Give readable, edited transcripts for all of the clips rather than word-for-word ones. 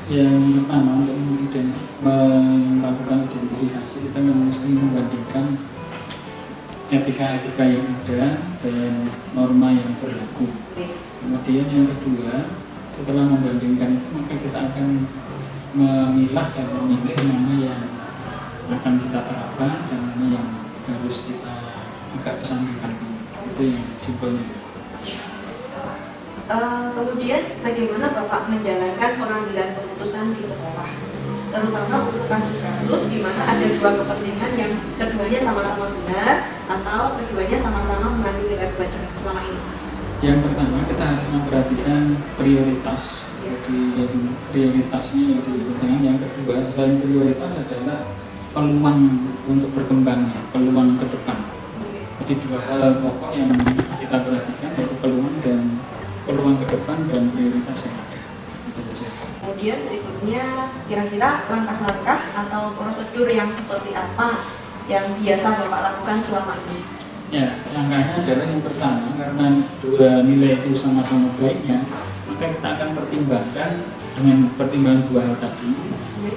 Yang pertama untuk melakukan identifikasi kita mesti membandingkan etika-etika yang ada dan norma yang berlaku. Kemudian yang kedua, setelah membandingkan itu maka kita akan memilah dan memilih mana yang akan kita terapkan dan mana yang harus kita agak kesampingkan. Itu yang simpelnya. Kemudian bagaimana Bapak menjalankan pengambilan keputusan di sekolah, terutama untuk kasus-kasus di mana ada dua kepentingan yang keduanya sama-sama benar atau keduanya sama-sama mengandung nilai kebajikan selama ini? Yang pertama kita harus memperhatikan prioritas, jadi prioritasnya yaitu kepentingan. Yang kedua selain prioritas adalah peluang untuk berkembangnya, peluang ke depan. Jadi dua hal pokok yang kita perhatikan yaitu peluang ke depan dan prioritas yang ada. Itu saja. Kemudian berikutnya kira-kira langkah-langkah atau prosedur yang seperti apa yang biasa Bapak lakukan selama ini? Ya, langkahnya adalah yang pertama, karena dua nilai itu sama-sama baiknya, maka kita akan pertimbangkan dengan pertimbangan dua hal tadi.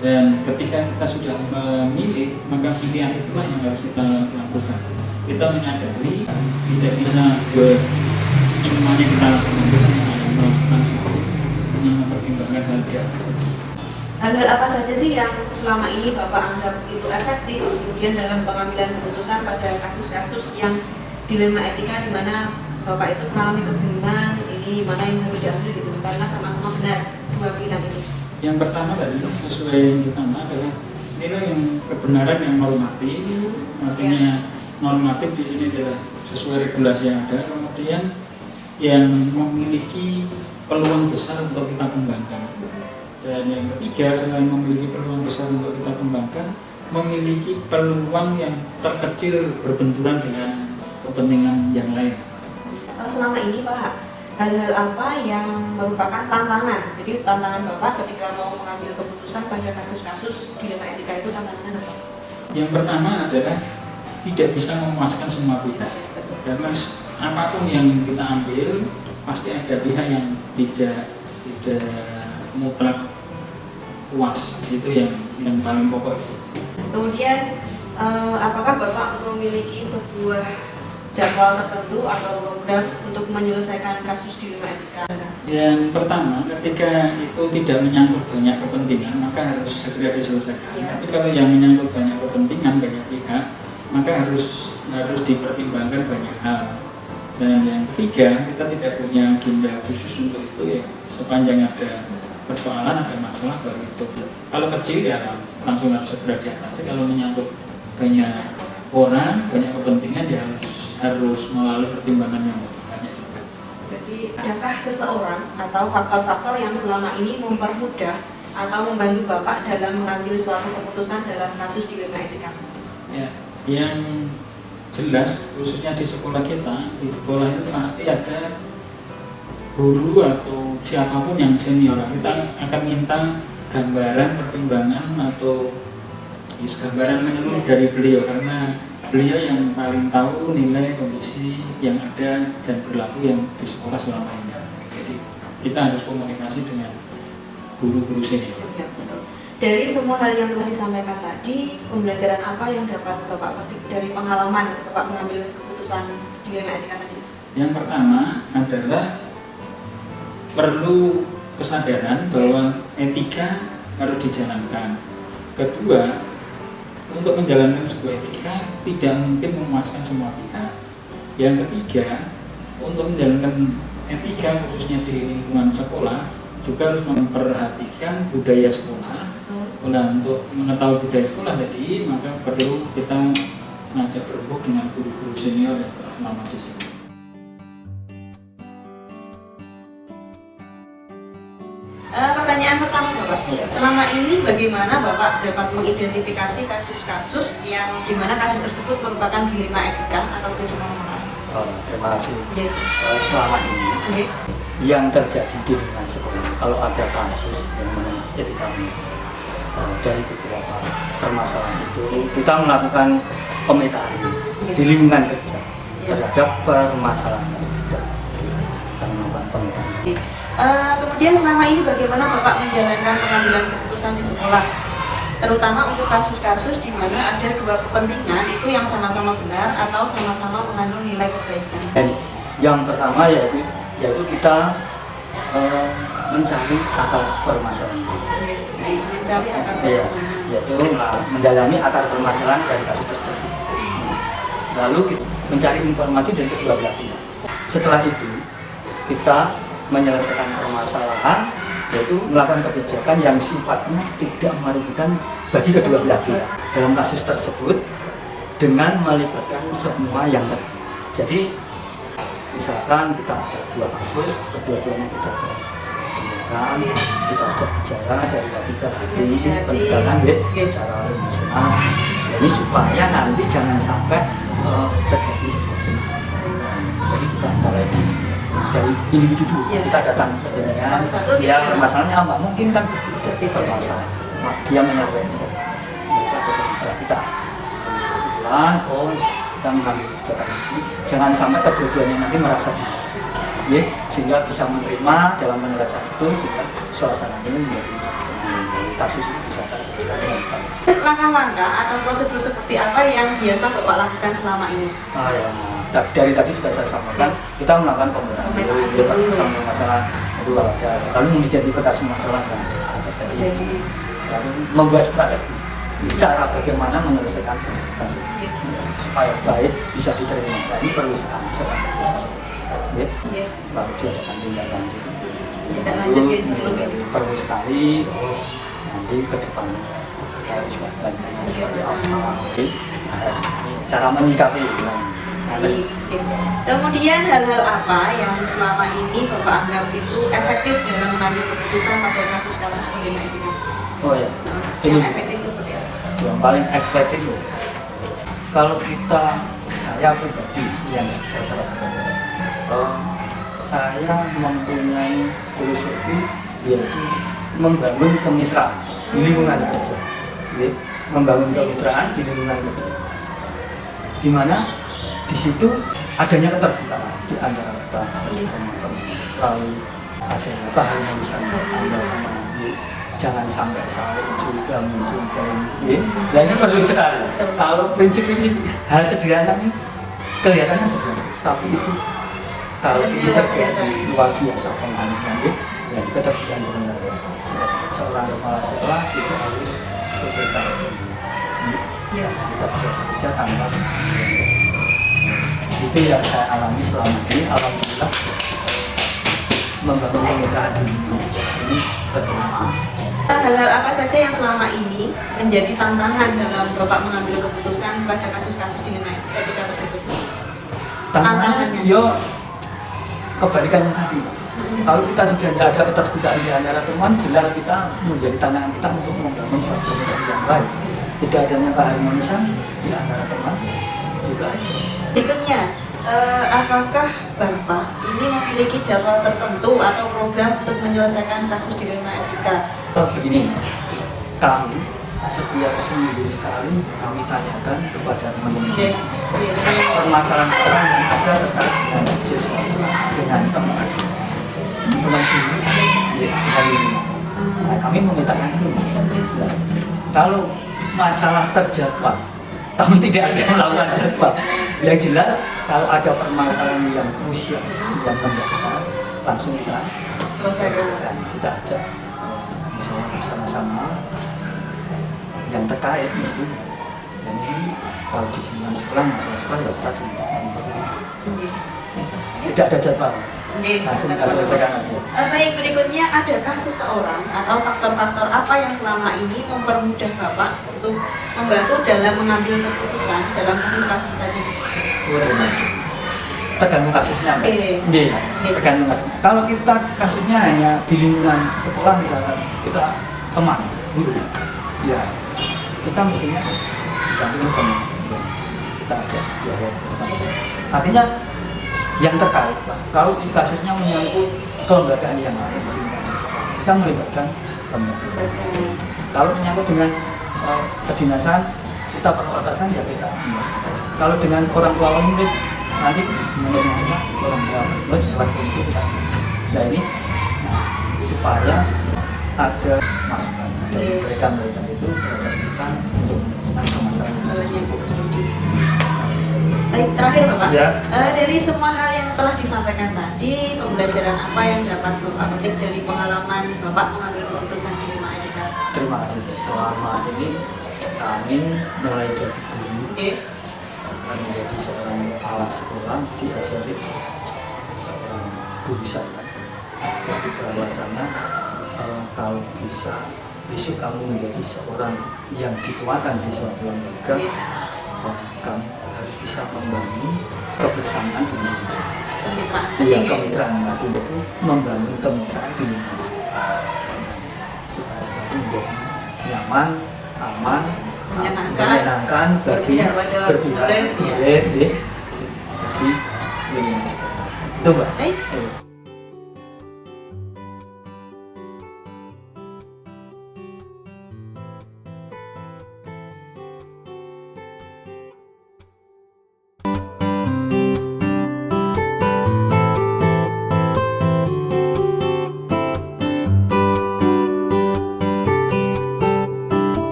Dan ketika kita sudah memilih, maka pilihan itulah yang harus kita lakukan. Kita menyadari tidak bisa semuanya kita melakukan satu, mempertimbangkan hal di atas. Hal-hal apa saja sih yang selama ini Bapak anggap itu efektif kemudian dalam pengambilan keputusan pada kasus-kasus yang dilema etika di mana Bapak itu mengalami kebingungan ini mana yang harus diambil gitu karena sama-sama benar dua pilihan itu? Yang pertama tadi sesuai yang pertama adalah nilai yang kebenaran yang normatif, artinya normatif di sini adalah sesuai regulasi yang ada, kemudian yang memiliki peluang besar untuk kita kembangkan. Dan yang ketiga, selain memiliki peluang besar untuk kita kembangkan, memiliki peluang yang terkecil berbenturan dengan kepentingan yang lain. Selama ini Pak, hal-hal apa yang merupakan tantangan? Jadi tantangan Bapak ketika mau mengambil keputusan pada kasus-kasus dilema etika itu tantangannya apa? Yang pertama adalah tidak bisa memuaskan semua pihak. Karena apapun yang kita ambil, pasti ada pihak yang tidak mutlak puas. Itu yang paling pokok. Kemudian apakah Bapak memiliki sebuah jadwal tertentu atau program untuk menyelesaikan kasus dilema etika? Yang pertama, ketika itu tidak menyangkut banyak kepentingan, maka harus segera diselesaikan. Tapi kalau yang menyangkut banyak kepentingan, banyak pihak, maka harus dipertimbangkan banyak hal. Dan yang ketiga, kita tidak punya agenda khusus untuk itu ya. Sepanjang ada persoalan, ada masalah baru itu. Kalau kecil ya langsung harus segera diatasi. Kalau menyangkut banyak orang, banyak kepentingan ya harus melalui pertimbangan yang banyak juga. Jadi adakah seseorang atau faktor-faktor yang selama ini mempermudah atau membantu Bapak dalam mengambil suatu keputusan dalam kasus dilema etika? Ya, yang jelas khususnya di sekolah kita, di sekolah itu pasti ada guru atau siapapun yang senior. Kita akan minta gambaran pertimbangan atau gambaran menyeluruh dari beliau, karena beliau yang paling tahu nilai kondisi yang ada dan berlaku yang di sekolah selama ini. Jadi kita harus komunikasi dengan guru-guru senior. Ya, betul. Dari semua hal yang telah disampaikan tadi, pembelajaran apa yang dapat Bapak petik dari pengalaman Bapak mengambil keputusan dilema etika tadi? Yang pertama adalah perlu kesadaran bahwa etika harus dijalankan. Kedua, untuk menjalankan sebuah etika tidak mungkin memuaskan semua pihak. Yang ketiga, untuk menjalankan etika khususnya di lingkungan sekolah juga harus memperhatikan budaya sekolah. Nah, untuk mengetahui budaya sekolah tadi, maka perlu kita mengajak berhubung dengan guru-guru senior yang telah lama di sini. Pertanyaan pertama Bapak, selama ini bagaimana Bapak dapat mengidentifikasi kasus-kasus yang dimana kasus tersebut merupakan dilema etika atau tujuan moral? Terima kasih. Selama ini yang terjadi di lingkungan sekolah, kalau ada kasus yang mengenai etika dari beberapa permasalahan itu, kita melakukan pemetaan di lingkungan kerja terhadap permasalahan dan kita melakukan pemetaan. Kemudian selama ini bagaimana Bapak menjalankan pengambilan keputusan di sekolah? Terutama untuk kasus-kasus di mana ada dua kepentingan itu yang sama-sama benar atau sama-sama mengandung nilai kebaikan. Dan yang pertama yaitu kita mencari akar permasalahan. Mencari akar Iya, permasalahan. yaitu mendalami akar permasalahan dari kasus tersebut. Lalu kita mencari informasi dari kedua belah pihak. Setelah itu kita menyelesaikan permasalahan, yaitu melakukan kebijakan yang sifatnya tidak merugikan bagi kedua belah pihak dalam kasus tersebut dengan melibatkan semua yang terlibat. Jadi misalkan kita ada dua kasus, kedua-duanya kita pendekatan, kita ajak bicara dari hati ke hati, pendekatan secara emosional. Jadi supaya nanti jangan sampai terjadi sesuatu. Jadi kita antara dari individu dulu, kita datang ke jenengan, ya permasalahannya apa? Mungkin kan permasalahan, dia menyampaikan kita kesimpulan, kita mengambil kebijakan sendiri, jangan sampai kedua-duanya nanti merasa ya, sehingga bisa menerima dalam penyelesaian itu, sehingga suasana ini menjadi kasus ini bisa terselesaikan. Langkah-langkah atau prosedur seperti apa yang biasa Bapak lakukan selama ini? Dari tadi sudah saya sampaikan, kita melakukan pemetaan dulu, sama masalah itu ada, lalu mengidentifikasi masalah yang terjadi, lalu membuat strategi cara bagaimana menyelesaikan kasus supaya baik bisa diterima. Nah, ini perlu sekali lalu diadakan tindakan perlu sekali nanti ke depan cara menyikapi. Kemudian hal-hal apa yang selama ini Bapak anggap itu efektif dalam mengambil keputusan pada kasus-kasus dilema etika? Yang efektif itu seperti apa? Yang paling efektif kalau saya pribadi yang saya terapkan, saya mempunyai filosofi yaitu membangun kemitraan di lingkungan kerja, membangun kemitraan di lingkungan kerja, di mana di situ adanya keterbukaan di antara kita sama teman, lalu adanya keharmonisan antara jangan sampai saling juga mencurigai. Nah ini perlu sekali. Kalau prinsip-prinsip hal sederhana ini kelihatannya sederhana, tapi itu kalau ini terjadi luar biasa pengaruhnya. Ya kita terbuka benar. Seorang kepala sekolah itu harus konsultasi. Kita bisa bekerja tanpa itu yang saya alami selama ini. Alhamdulillah membangun kemitraan di sekolah ini terjadi. Hal-hal apa saja yang selama ini menjadi tantangan dalam Bapak mengambil keputusan pada kasus-kasus dilema etika tersebut? Tantangannya? Kebalikannya tadi. Kalau kita sudah tidak ada keterbukaan di antara teman, jelas kita menjadi tantangan kita untuk membangun suatu komunikasi yang baik. Tidak adanya keharmonisan di antara teman juga. Berikutnya, apakah Bapak ini memiliki jadwal tertentu atau program untuk menyelesaikan kasus dilema etika? Begini, kami setiap seminggu sekali kami tanyakan kepada teman-teman permasalahan orang yang ada terkait dengan siswa dengan teman nah, kami memintakan itu. Kalau masalah terjadwal, kami tidak ada melakukan jadwal. Yang jelas kalau ada permasalahan yang krusial, yang mendasar, langsung kita selesaikan. Kita ajak misalnya bersama-sama yang terkait mesti. Dan ini kalau di sini sekolah masalah sekolah ya kita tidak ada jadwal. Langsung kita selesaikan aja. Baik, berikutnya adakah seseorang atau faktor-faktor apa yang selama ini mempermudah Bapak untuk membantu dalam mengambil keputusan dalam kasus-kasus tadi? Tergantung kasusnya, tergantung kasusnya. Kalau kita kasusnya hanya di lingkungan sekolah misalkan, kita teman, guru, ya kita mestinya didampingi teman, kita ajak dialog bersama. Artinya yang terkait, Pak. Kalau kasusnya menyangkut kelembagaan yang lain, kita melibatkan lembaga. Kalau menyangkut dengan kedinasan, kita perlu atasan ya kita. Kalau dengan orang tua murid, nanti menurut orang tua murid lewat itu kita. Nah ini supaya ada masukan dari mereka itu terhadap kita untuk menyelesaikan permasalahan yang terjadi. Baik, terakhir Bapak, Ya. Dari semua hal yang telah disampaikan tadi, pembelajaran apa yang dapat Bapak petik dari pengalaman Bapak mengambil keputusan di Lima Etika? Terima kasih. Selama ini kami mulai jadi guru, sekarang menjadi seorang kepala sekolah, diajari seorang guru saya. Jadi bahwasanya kalau bisa besok kamu menjadi seorang yang dituakan di suatu lembaga, kamu harus bisa membangun kebersamaan di lingkungan. Iya, kemitraan tadi itu membangun kemitraan di lingkungan supaya semuanya menjadi nyaman, aman, menyenangkan bagi berpihak, bagi lingkungan sekitar. Itu Mbak.